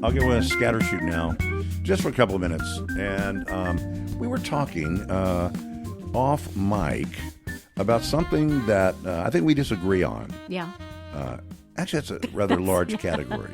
I'll get with a scatter shoot now, just for a couple of minutes. And we were talking off mic about something that I think we disagree on. Yeah. Actually, that's a rather large category.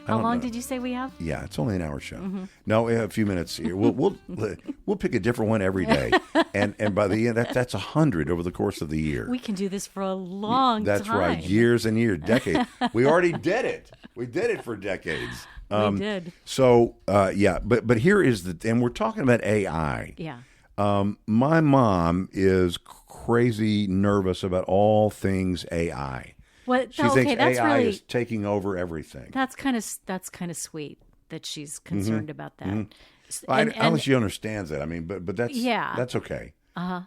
How long did you say we have? Yeah, it's only an hour show. Mm-hmm. No, we have a few minutes here. We'll pick a different one every day, and by the end, that's 100 over the course of the year. We can do this for a long time. That's right, years and years, decades. We already did it. We did it for decades. We did. So yeah, but here is and we're talking about AI. Yeah. My mom is crazy nervous about all things AI. She thinks AI is taking over everything. That's kind of sweet that she's concerned about that. Mm-hmm. I don't think she understands it. I mean, but that's okay.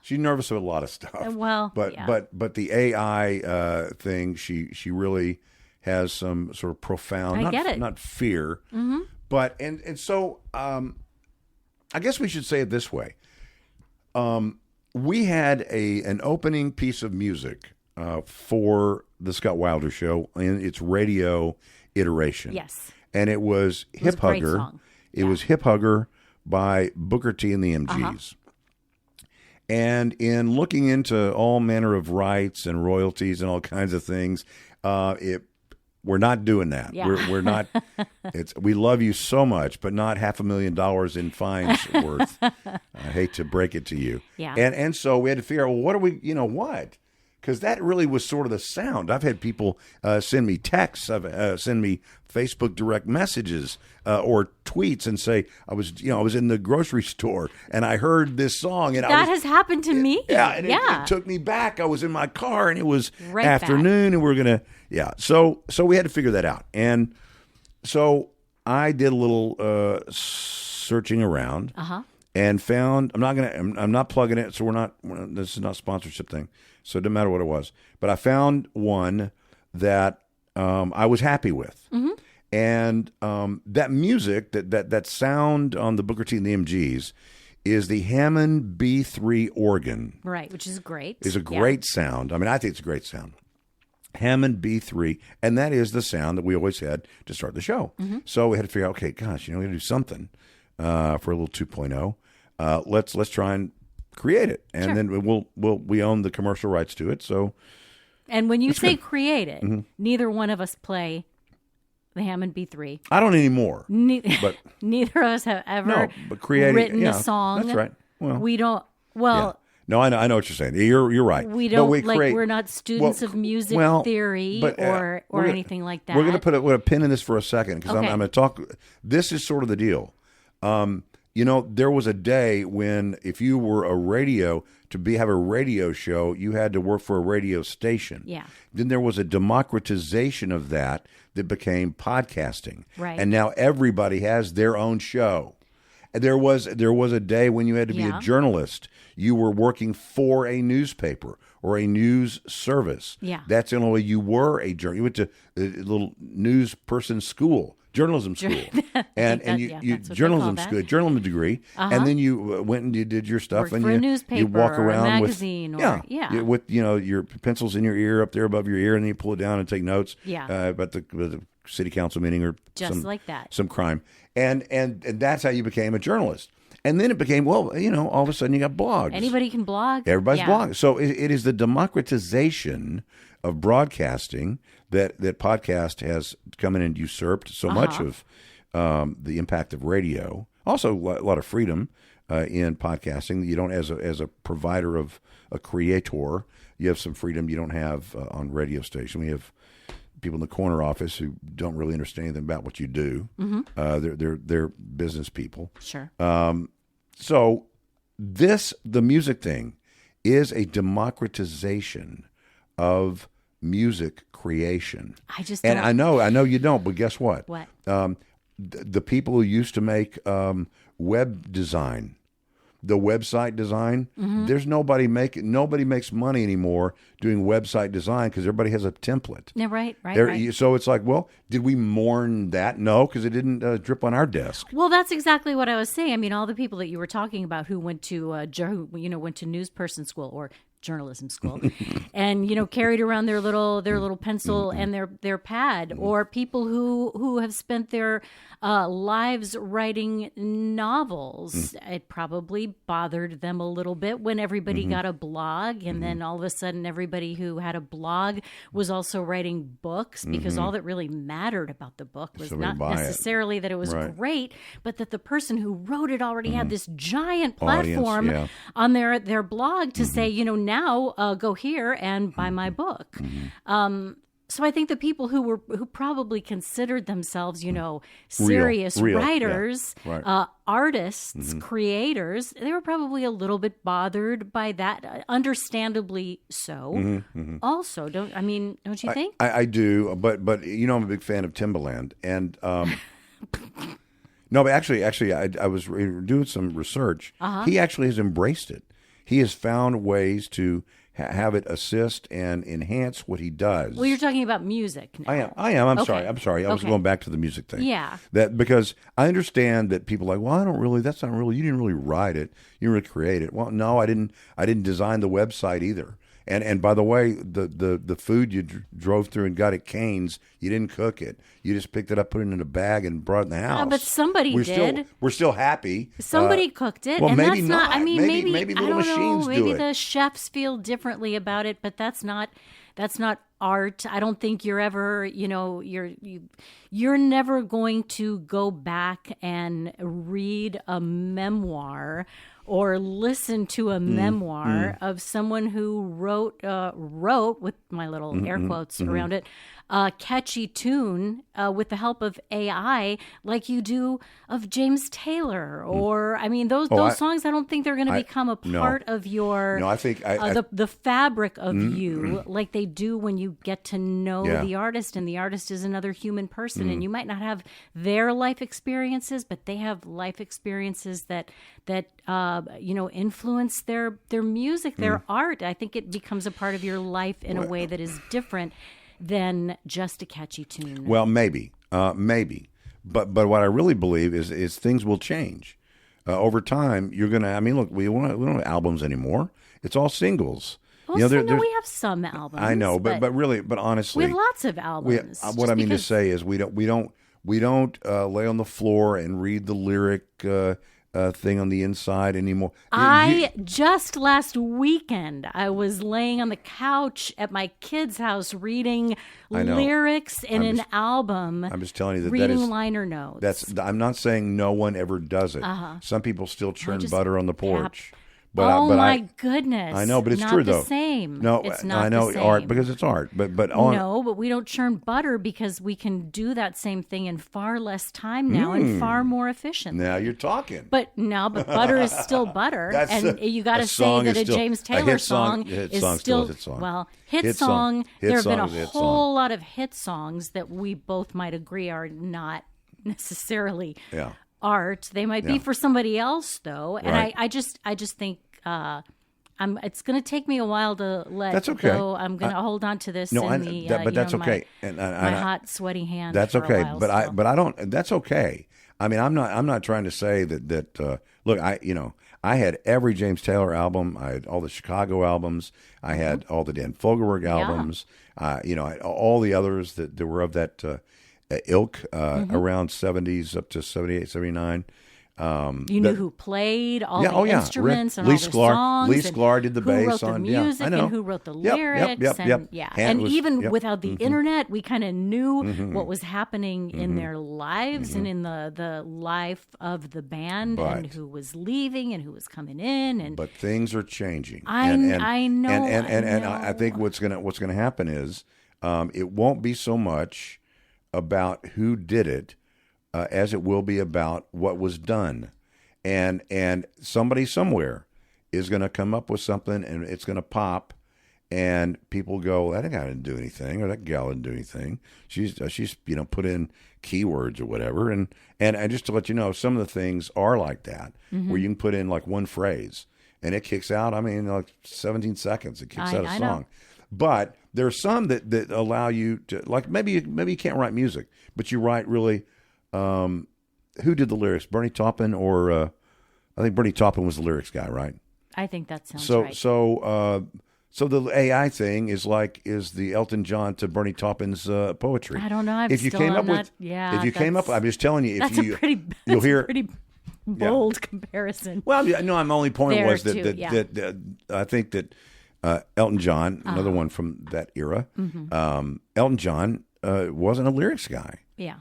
She's nervous about a lot of stuff. Well, but the AI thing, she really has some sort of profound, not fear, but and so I guess we should say it this way. We had an opening piece of music for the Scott Wilder Show in its radio iteration. Yes. And it was Hip Hugger. It was Hip Hugger by Booker T and the MGs. And in looking into all manner of rights and royalties and all kinds of things, we're not doing that. Yeah. We're not. We love you so much, but not $500,000 in fines worth. I hate to break it to you. Yeah. And so we had to figure out, well, what are we? What? Because that really was sort of the sound. I've had people send me texts, send me Facebook direct messages or tweets, and say I was in the grocery store and I heard this song, and that has happened to me. Yeah, and it took me back. I was in my car and it was right afternoon, and we're gonna So we had to figure that out, and so I did a little searching around and found. I'm not plugging it, so this is not a sponsorship thing. So it didn't matter what it was. But I found one that I was happy with. Mm-hmm. And that music, that sound on the Booker T and the MGs is the Hammond B3 organ. Right, which is great. It's a great sound. I mean, I think it's a great sound. Hammond B3. And that is the sound that we always had to start the show. Mm-hmm. So we had to figure out, okay, gosh, we got to do something for a little 2.0. Let's try and create it, and then we own the commercial rights to it. So, and when you say create it, neither one of us play the Hammond B3. I don't anymore. But neither of us have ever written a song. That's right. Well, we don't. Well, no, I know what you're saying. You're right. We don't we're not students of music theory or anything like that. We're going to put a pin in this for a second because I'm going to talk. This is sort of the deal. There was a day when if you were have a radio show, you had to work for a radio station. Yeah. Then there was a democratization of that became podcasting. Right. And now everybody has their own show. And there was a day when you had to be a journalist. You were working for a newspaper or a news service. Yeah. That's the only way you were a journalist. You went to a little news person school. Journalism school, and you journalism school, journalism degree, and then you went and you did your stuff, and you newspaper, you walk around or a magazine, with your pencils in your ear up there above your ear, and then you pull it down and take notes, about the city council meeting or some crime, and that's how you became a journalist. And then it became, all of a sudden you got blogs. Anybody can blog. Everybody's blogging. So it is the democratization of broadcasting that podcast has come in and usurped so much of the impact of radio. Also, a lot of freedom in podcasting. You don't, as a provider of a creator, you have some freedom you don't have on radio station. We have people in the corner office who don't really understand anything about what you do. Mm-hmm. They're business people. Sure. So the music thing is a democratization of music creation. I know you don't, but guess what? What? The people who used to make web design, the website design, there's nobody makes money anymore doing website design because everybody has a template. Yeah, right. So it's like, well, did we mourn that? No, because it didn't drip on our desk. Well, that's exactly what I was saying. I mean, all the people that you were talking about who went to went to news person school or journalism school, and carried around their little pencil and their pad, or people who have spent their lives writing novels. It probably bothered them a little bit when everybody got a blog, and then all of a sudden everybody who had a blog was also writing books, because all that really mattered about the book was not necessarily that it was great, but that the person who wrote it already had this giant platform on their blog to say, now go here and buy my book. So I think the people who probably considered themselves, serious Real. writers, Yeah. artists, creators, they were probably a little bit bothered by that, understandably so. Also, don't you think? I do, but I'm a big fan of Timbaland, and no, but actually, I was doing some research. He actually has embraced it. He has found ways to have it assist and enhance what he does. Well, you're talking about music now. I am. I'm Okay. sorry. I was going back to the music thing. Yeah. That because I understand that people are like, well, that's not really. You didn't really write it. You didn't really create it. Well, no, I didn't. I didn't design the website either. And by the way, the food you drove through and got at Cane's, you didn't cook it. You just picked it up, put it in a bag, and brought it in the house. But somebody did. We're still happy. Somebody cooked it. Well, and maybe that's not. I mean, maybe little I don't machines know. do Maybe it. the chefs feel differently about it, but that's not art. I don't think you're ever, you're never going to go back and read a memoir or listen to a memoir of someone who wrote with my little air quotes around it, a catchy tune with the help of AI, like you do of James Taylor, or those songs. I don't think they're going to become a part of your. No, I think the fabric of you, like they do when you get to know the artist, and the artist is another human person, and you might not have their life experiences, but they have life experiences that influence their music, their art. I think it becomes a part of your life in a way that is different than just a catchy tune. Well, maybe, but what I really believe is things will change over time. You're gonna. I mean, look, we don't have albums anymore. It's all singles. Well, we have some albums. I know, but honestly, we have lots of albums. What I mean to say is we don't lay on the floor and read the lyric thing on the inside anymore. Just last weekend, I was laying on the couch at my kid's house reading lyrics in an album. I'm just telling you that reading that is liner notes. I'm not saying no one ever does it. Some people still churn butter on the porch. My goodness! I know, but it's not true the though. Same. No, it's not I know the same. art because it's art. But we don't churn butter because we can do that same thing in far less time now and far more efficient. Now you're talking. But butter is still butter, and you got to say that a James Taylor song is still a hit song. Well, hit song. Hit There have song been is a a hit whole song. lot of hit songs that we both might agree are not necessarily art. They might be for somebody else though, and Right. I just think. It's going to take me a while to let That's okay. go. I'm going to hold on to this. But that's okay. My hot, sweaty hand. That's for okay. A while, but I don't. That's okay. I mean, I'm not trying to say that. Look, I had every James Taylor album. I had all the Chicago albums. I had all the Dan Fogelberg albums. I had all the others that were of that ilk around 70s up to 78, 79. You knew who played all the instruments and Lee all the Sklar, songs. Lee Sklar did the who bass wrote the on. music I know. and who wrote the lyrics. And even without the internet, we kind of knew what was happening in their lives and in the life of the band and who was leaving and who was coming in. But things are changing. I know. And I think what's gonna happen is it won't be so much about who did it. As it will be about what was done, and somebody somewhere is going to come up with something, and it's going to pop, and people go, "That guy didn't do anything, or that gal didn't do anything. She's put in keywords or whatever." And just to let you know, some of the things are like that, where you can put in like one phrase, and it kicks out. I mean, like 17 seconds, it kicks out a song. Know. But there are some that allow you to, like maybe you can't write music, but you write really. Who did the lyrics? Bernie Taupin, or I think Bernie Taupin was the lyrics guy, right? I think that sounds so, right. So So the AI thing is the Elton John to Bernie Taupin's poetry. I don't know. If you came up with, I'm just telling you, you'll hear. Pretty bold comparison. Well, no, my only point was that, too, that I think that Elton John, another one from that era, Elton John wasn't a lyrics guy. Yeah.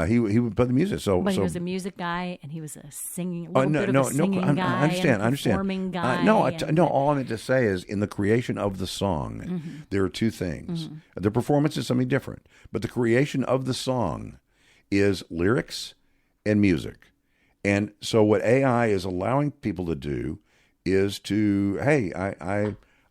He would play the music. But he was a music guy, and he was a singing guy. I understand. Performing guy. No. All I meant to say is, in the creation of the song, there are two things. The performance is something different, but the creation of the song is lyrics and music. And so, what AI is allowing people to do is to, hey,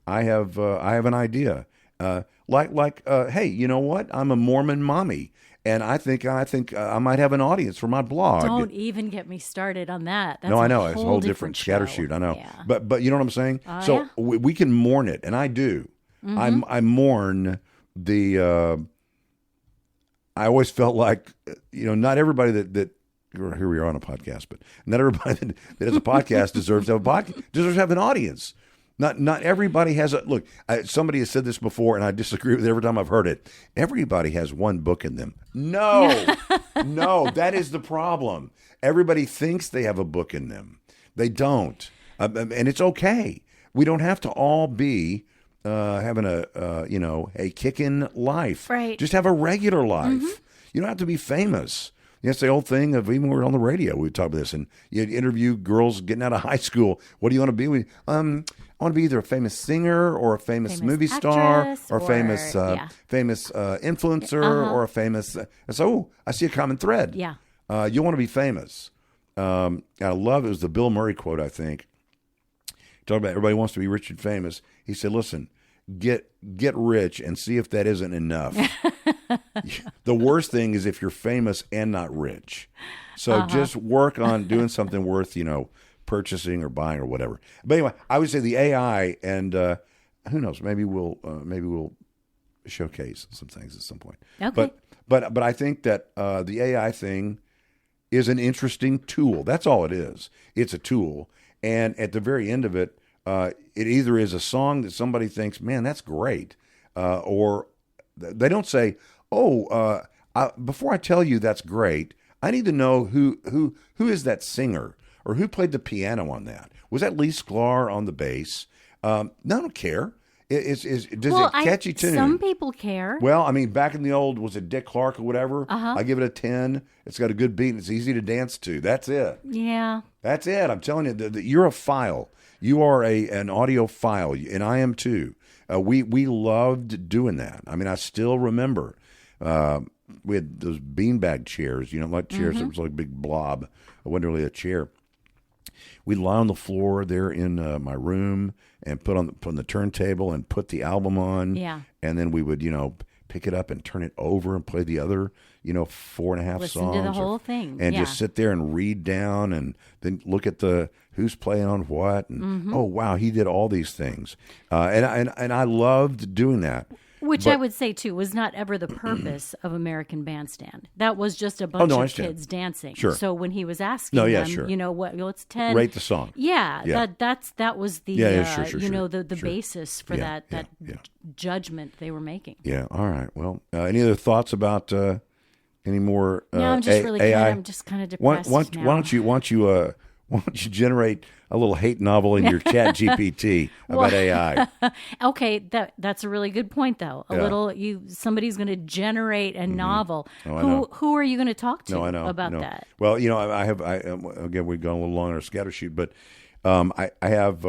I have an idea. Hey, you know what? I'm a Mormon mommy. And I think I might have an audience for my blog. Don't even get me started on that. That's I know. It's a whole different scattershoot. I know. Yeah. But you know what I'm saying? So we can mourn it, and I do. I mourn the. I always felt like, not everybody that here we are on a podcast, but not everybody that has a podcast deserves to have an audience. Not everybody has a look. Somebody has said this before, and I disagree with it every time I've heard it. Everybody has one book in them. No, that is the problem. Everybody thinks they have a book in them. They don't, and it's okay. We don't have to all be having a kicking life. Right. Just have a regular life. You don't have to be famous. It's the old thing of, even when we were on the radio, we would talk about this, and you interview girls getting out of high school. What do you want to be? I want to be either a famous singer or a famous movie star or famous influencer or a famous. I see a common thread. Yeah. You want to be famous. And I love it. Was the Bill Murray quote, I think. Talking about everybody wants to be rich and famous. He said, listen, get rich and see if that isn't enough. The worst thing is if you're famous and not rich. So just work on doing something worth, purchasing or buying or whatever. But anyway, I would say the AI, and who knows, maybe we'll showcase some things at some point. Okay. But I think that the AI thing is an interesting tool. That's all it is. It's a tool, and at the very end of it, it either is a song that somebody thinks, man, that's great, or they don't say, before I tell you that's great, I need to know who is that singer or who played the piano on that. Was that Lee Sklar on the bass? No, I don't care. Does it catchy tune? Some people care. Well, I mean, back in the old, was it Dick Clark or whatever? I give it a 10. It's got a good beat and it's easy to dance to. That's it. Yeah. That's it. I'm telling you, you're a file. You are an audio file, and I am too. We loved doing that. I mean, I still remember we had those beanbag chairs, like chairs that was like a big blob. It wasn't really a chair. We'd lie on the floor there in my room and put on the turntable and put the album on. Yeah. And then we would, pick it up and turn it over and play the other, 4.5 Listen songs. to the whole thing. And just sit there and read down and then look at who's playing on what. And oh, wow, he did all these things. And I loved doing that. Which I would say, too, was not ever the purpose of American Bandstand. That was just a bunch of kids dancing. Sure. So when he was asking them, what's 10? Rate the song. Yeah. That was the, the sure. basis for that judgment they were making. Yeah, all right. Well, any other thoughts about any more No, I'm just really AI? I'm just kind of depressed now. Why don't you generate a little hate novel in your Chat GPT about AI? Okay, that's a really good point, though. Somebody's going to generate a novel. Who are you going to talk to about that? Well, again, we've gone a little long on our scatter shoot, but I have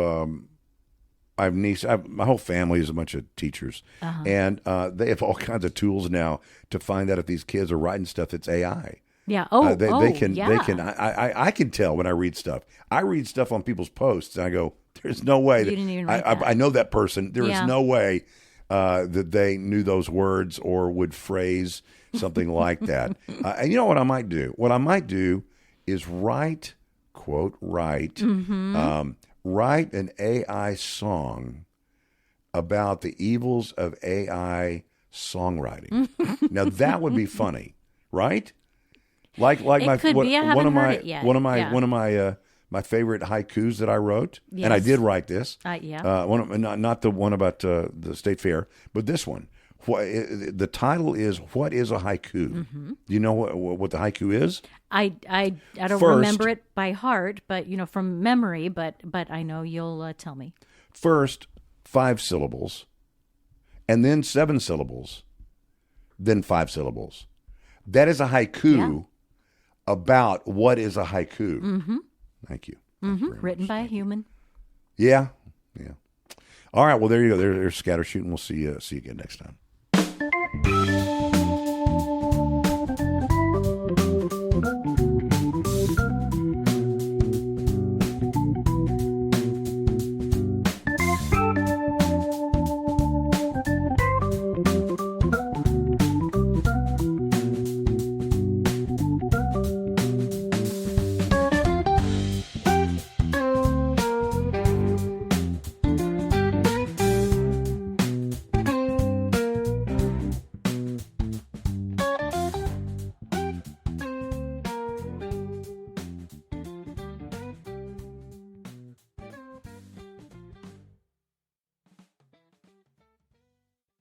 niece. My whole family is a bunch of teachers, and they have all kinds of tools now to find out if these kids are writing stuff that's AI. Yeah. They can. I can tell when I read stuff. I read stuff on people's posts, and I go, "There's no way." You didn't even write that. I know that person. There is no way that they knew those words or would phrase something like that. And you know what I might do? What I might do is write an AI song about the evils of AI songwriting. Now that would be funny, right? Like it could be. I haven't heard it yet. One of my my favorite haikus that I wrote, and I Yes. did write this. Yeah. Not the one about the state fair, but this one. The title is "What is a haiku?" Mm-hmm. Do you know what the haiku is? I don't First- remember it by heart, but from memory. But I know you'll tell me. First, 5 syllables, and then 7 syllables, then 5 syllables. That is a haiku about what is a haiku. Mm-hmm. Thank you. Thank you very much. Written by a human. Yeah. All right. Well, there you go. There's Scatter Shoot, and we'll see you again next time.